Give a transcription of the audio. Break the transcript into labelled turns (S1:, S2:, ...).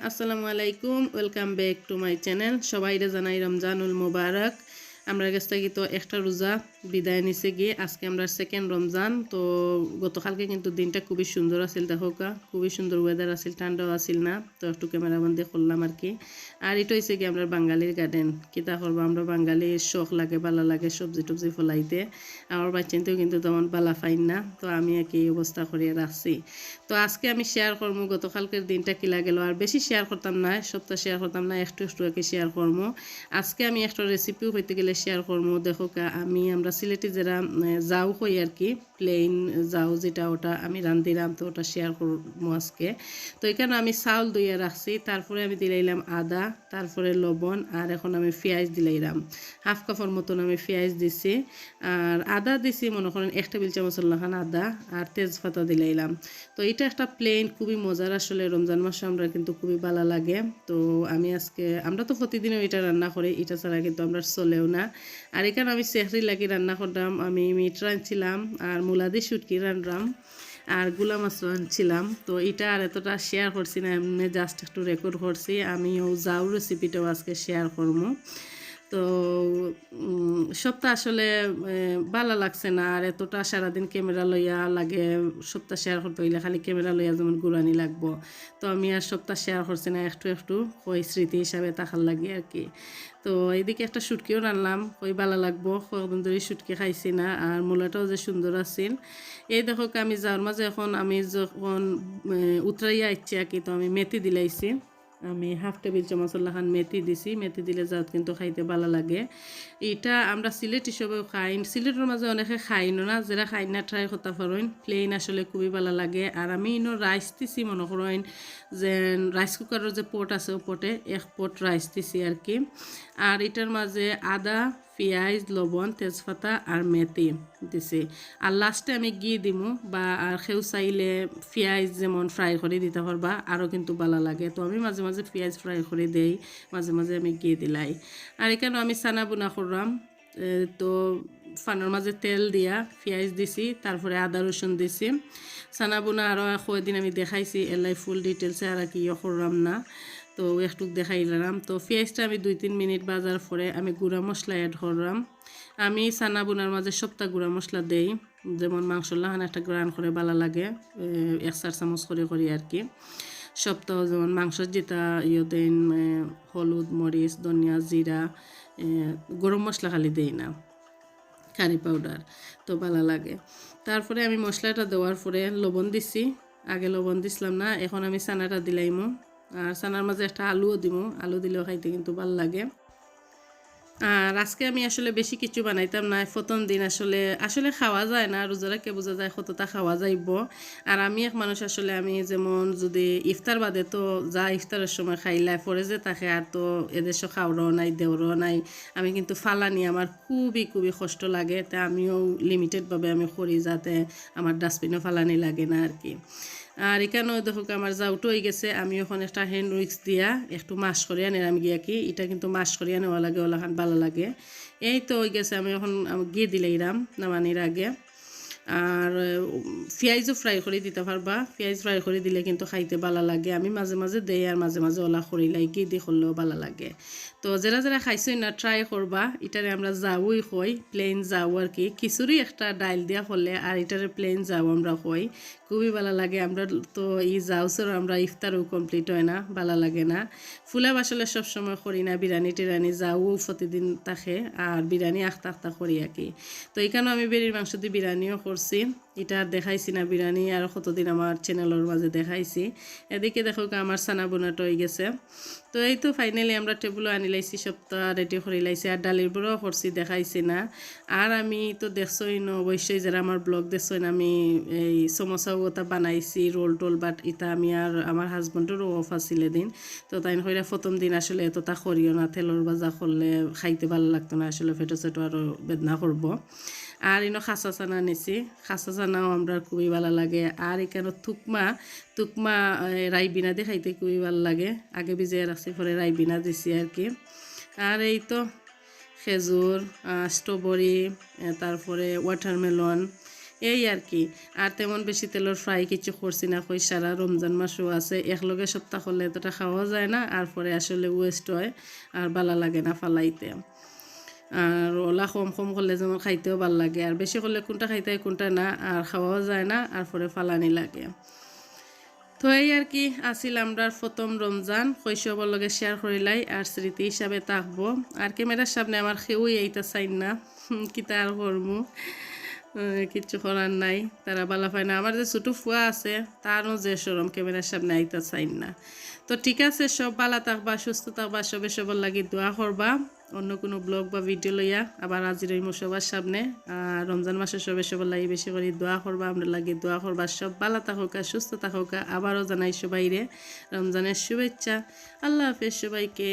S1: আসসালামু আলাইকুম, welcome back to my channel. সবাইরে জানাই রমজানুল মুবারক। আমরা কাছ থেকে তো একটা রোজা বিদায় নিছে গিয়ে আজকে আমরা সেকেন্ড রমজান। তো গতকালকে কিন্তু দিনটা খুবই সুন্দর আছিল, দেখো খুবই সুন্দর ওয়েদার আছিল, ঠান্ডাও আছিল না। তো একটু ক্যামেরাবন্দি করলাম আর কি। আর এটা হয়েছে কি আমরা বাঙালির গার্ডেন, কিতা করবো, আমরা বাঙালির শখ লাগে, ভালো লাগে সবজি টবজি ফলাইতে। আমার বাচ্চাতেও কিন্তু তেমন বালা ফাইন না, তো আমি একই অবস্থা করিয়ে রাখছি। তো আজকে আমি শেয়ার করবো গতকালকের দিনটা কি লাগেল, আর বেশি শেয়ার করতাম না, সপ্তাহ শেয়ার করতাম না, একটু একটু আর কি শেয়ার করবো। আজকে আমি একটা রেসিপিও হইতে গেলে শেয়ার করবো। দেখো আমরা সিলেটি যারা যাও কই আর কি, প্লেন যাও যেটা, ওটা আমি রান্ধিলাম, তো ওটা শেয়ার করবো আজকে। তো এখানে আমি চাউল ধুইয়া রাখছি, তারপরে আমি দিলাইলাম আদা, তারপরে লবণ, আর এখন আমি পেঁয়াজ দিলাইলাম হাফ কাপের মতন আমি পেঁয়াজ দিছি। আর আদা দিছি মনে করেন 1 টেবিল চামচ খান আদা, আর তেজপাতা দিলাইলাম। তো এটা একটা প্লেন খুবই মজার, আসলে রমজান মাসে আমরা কিন্তু খুবই ভালো লাগে। তো আমি আজকে, আমরা তো প্রতিদিনও এটা রান্না করি, এটা ছাড়া কিন্তু আমরা চলেও না। আর এখানে আমি সেহরি লাগি রান্না করলাম, আমি মিট রাঁধছিলাম, আর মুলাদি শুটকি রান্নাম, আর গুলা মাছ রাঁধছিলাম। তো এটা আর এতটা শেয়ার করছি না, এমনি জাস্ট একটু রেকর্ড করছি। আমিও যাও রেসিপিটাও আজকে শেয়ার করবো। তো সবটা আসলে ভালো লাগছে না, আর এতটা সারাদিন ক্যামেরা লইয়া লাগে, সবটা শেয়ার করতে হইলে খালি ক্যামেরা লইয়া যেমন ঘুরানি লাগবো। তো আমি আর সবটা শেয়ার করছি না, একটু একটু ওই স্মৃতি হিসাবে তাকার লাগে আর কি। তো এইদিকে একটা শুটকিও রান্নাম, ওই ভালো লাগবো, কয়েকদিন ধরে শুটকি খাইছি না, আর মূলাটাও যে সুন্দর আছিল। এই দেখো আমি যাওয়ার মাঝে এখন আমি যখন উতরাইয়া আইছি আর কি, তো আমি মেথি দিলাইছি, আমি হাফ টেবিল চামচ খান মেথি দিছি। মেথি দিলে যাত কিন্তু খাইতে ভালো লাগে। এটা আমরা সিলেট হিসেবেও খাই, সিলেটের মাঝে অনেকে খাইনো না, যারা খাই না ট্রাই করতে পারেন, প্লেন আসলে খুবই ভালো লাগে। আর আমি রাইস দিছি মনে করেন যে রাইস কুকারের যে পট আছে, ও পটে 1 পট রাইস দিছি আর কি। আর এটার মাঝে আদা, পেঁয়াজ, লবণ, তেজপাতা আর মেথি দিছি। আর লাস্টে আমি ঘি দিমু, বা আর সেও চাইলে পেঁয়াজ যেমন ফ্রাই করে দিতে পারবা, আরও কিন্তু ভালো লাগে। তো আমি মাঝে মাঝে পেঁয়াজ ফ্রাই করে দেই, মাঝে মাঝে আমি ঘি দিলাই। আর এখানে আমি চানা বুনা করলাম। তো ফানের মাঝে তেল দিয়া পেঁয়াজ দিছি, তারপরে আদা রসুন দিছি। চানা বুনা আরও কয়েকদিন আমি দেখাইছি, এলাই ফুল ডিটেলসে আর কি করলাম না, তো একটু দেখাইলাম। তো পেঁয়াজটা আমি 2-3 মিনিট বাজার পরে আমি গুঁড়া মশলা অ্যাড করলাম। আমি চানা বুনার মাঝে সপ্তাহ গুঁড়া মশলা দেই, যেমন মাংস লাহান একটা গ্রান করে ভালো লাগে, 1-4 চামচ করে করি আর কি। সপ্তাহ যেমন মাংসের যেটা দেন, হলুদ, মরিচ, ধনিয়া, জিরা, গরম মশলা খালি দেই না, কারি পাউডার, তো ভালো লাগে। তারপরে আমি মশলাটা দেওয়ার পরে লবণ দিছি, আগে লবণ দিছিলাম না, এখন আমি চানাটা দিলাইমো। আর চানার মাঝে একটা আলুও দিমু, আলু দিলেও খাইতে কিন্তু ভালো লাগে। আর আজকে আমি আসলে বেশি কিছু বানাইতাম না, প্রথম দিন আসলে আসলে খাওয়া যায় না, রোজারাকে বোঝা যায় কতটা খাওয়া যাইব। আর আমি এক মানুষ আসলে, আমি যেমন যদি ইফতার বাদে তো যা ইফতারের সময় খাইলাই পরে যে থাকে, আর তো এদেশও খাওয়ারও নাই, দেওয়ারও নাই, আমি কিন্তু ফালানি আমার খুবই খুবই কষ্ট লাগে। তা আমিও লিমিটেডভাবে আমি করি, যাতে আমার ডাস্টবিনও ফালানি লাগে না আর কি। আর এখানেও দেখো আমার যাউট হয়ে গেছে, আমি ওখানে একটা হ্যান্ড উইক্স দিয়া একটু মাস করিয়া নিলাম গিয়া কি, এটা কিন্তু মাস করিয়া নেওয়া লাগে, ওলাখান ভালো লাগে। এই তো হয়ে গেছে, আমি এখন গিয়ে দিলাইলাম নামানির আগে। আর পেঁয়াজও ফ্রাই করে দিতে পারবা, পেঁয়াজ ফ্রাই করে দিলে কিন্তু খাইতে ভালো লাগে। আমি মাঝে মাঝে দেই, আর মাঝে মাঝে ওলা করিলাই কি দিয়ে করলেও ভালো লাগে। তো যারা যারা খাইছই না ট্রাই করবা, এটারে আমরা যাওই কই, প্লেন যাও আর কি, খিচুড়ি একটা ডাইল দিয়া করলে, আর এটারে প্লেন যাও আমরা কই, খুবই ভালো লাগে। আমরা তো যাও সর আমরা ইফতারও কমপ্লিট হয় না, ভালো লাগে না। ফুলাম আসলে সবসময় করি না, বিরিয়ানি টিরানি যাও প্রতিদিন থাকে, আর বিরিয়ানি আখতা আখতা করি আর কি। তো এখানেও আমি বেরির মাংস দিয়ে বিরিয়ানিও করছি, এটা আর দেখাইছি না বিরিয়ানি, আর কতদিন আমার চ্যানেলের মাঝে দেখাইছি। এদিকে দেখো আমার সানা বোনাটা হয়ে গেছে। তো এই তো ফাইনালি আমরা টেবুলও আনি লাইছি, সপ্তাহ রেডি করে লাইছি, আর ডালির বড়ও করছি, দেখাইছি না। আর আমি তো দেখছই না অবশ্যই, যারা আমার ব্লগ দেখছই না, আমি এই সমোসাও ওটা বানাইছি, রোল টোল, বাট এটা আমি আর আমার হাজব্যান্ডেরও অফ আছিল দিন। তো তাই হইরা প্রথম দিন আসলে এতটা করিও না, তেলর বাজা করলে খাইতে ভালো লাগতো না, আসলে ফেটো সেটো আরও বেদনা করবো। আর ইনো খাসা চানা নিছি, খাসা চানাও আমরা খুবই ভালো লাগে। আর এখানে থুকমা থুকমা রাইবিনা দিয়ে খাইতে খুবই ভালো লাগে, আগে ভিজিয়ে রাখছি পরে রাইবিনা দিছি আর কি। আর এই তো খেজুর, স্ট্রবেরি, তারপরে ওয়াটারমেলন, এই আর কি। আর তেমন বেশি তেলের ফ্রাই কিছু করছি না, কই সারা রমজান মাসও আছে, একলগে সপ্তাহ করলে এতটা খাওয়া যায় না, আর পরে আসলে ওয়েস্ট হয় আর ভালো লাগে না ফালাইতে। আর ওলা কম কম করলে যেমন খাইতেও ভাল লাগে, আর বেশি করলে কোনটা খাইতে হয় কোনটা না, আর খাওয়াও যায় না, আর পরে ফালানি লাগে। তো এই আর কি আসিল আমরা প্রথম রমজান, শৈশবর লগে শেয়ার করিলাই আর স্মৃতি হিসাবে থাকবো। আর ক্যামেরার সামনে আমার কেউই এইটা চাইন না, কিতা আর করমু, কিচ্ছু করার নাই, তারা বালা পায় না। আমার যে ছোটো ফুয়া আছে তারও যে সরম ক্যামেরার সামনে আইতা চাইন না। তো ঠিক আছে, সব ভালো থাকবা, সুস্থ থাকবা, সবে সবার লাগি দোয়া করবা। অন্য কোনো ব্লগ বা ভিডিও লইয়া আবার আজির ওই সবার সামনে। রমজান মাসে সবে সবার লাগি বেশি করে দোয়া করবা, আমরা লাগি দোয়া করবা, সব ভালো থাকুকা, সুস্থ থাকুকা। আবারও জানাই সবাইরে রমজানের শুভেচ্ছা। আল্লাহ হাফেজ সবাইকে।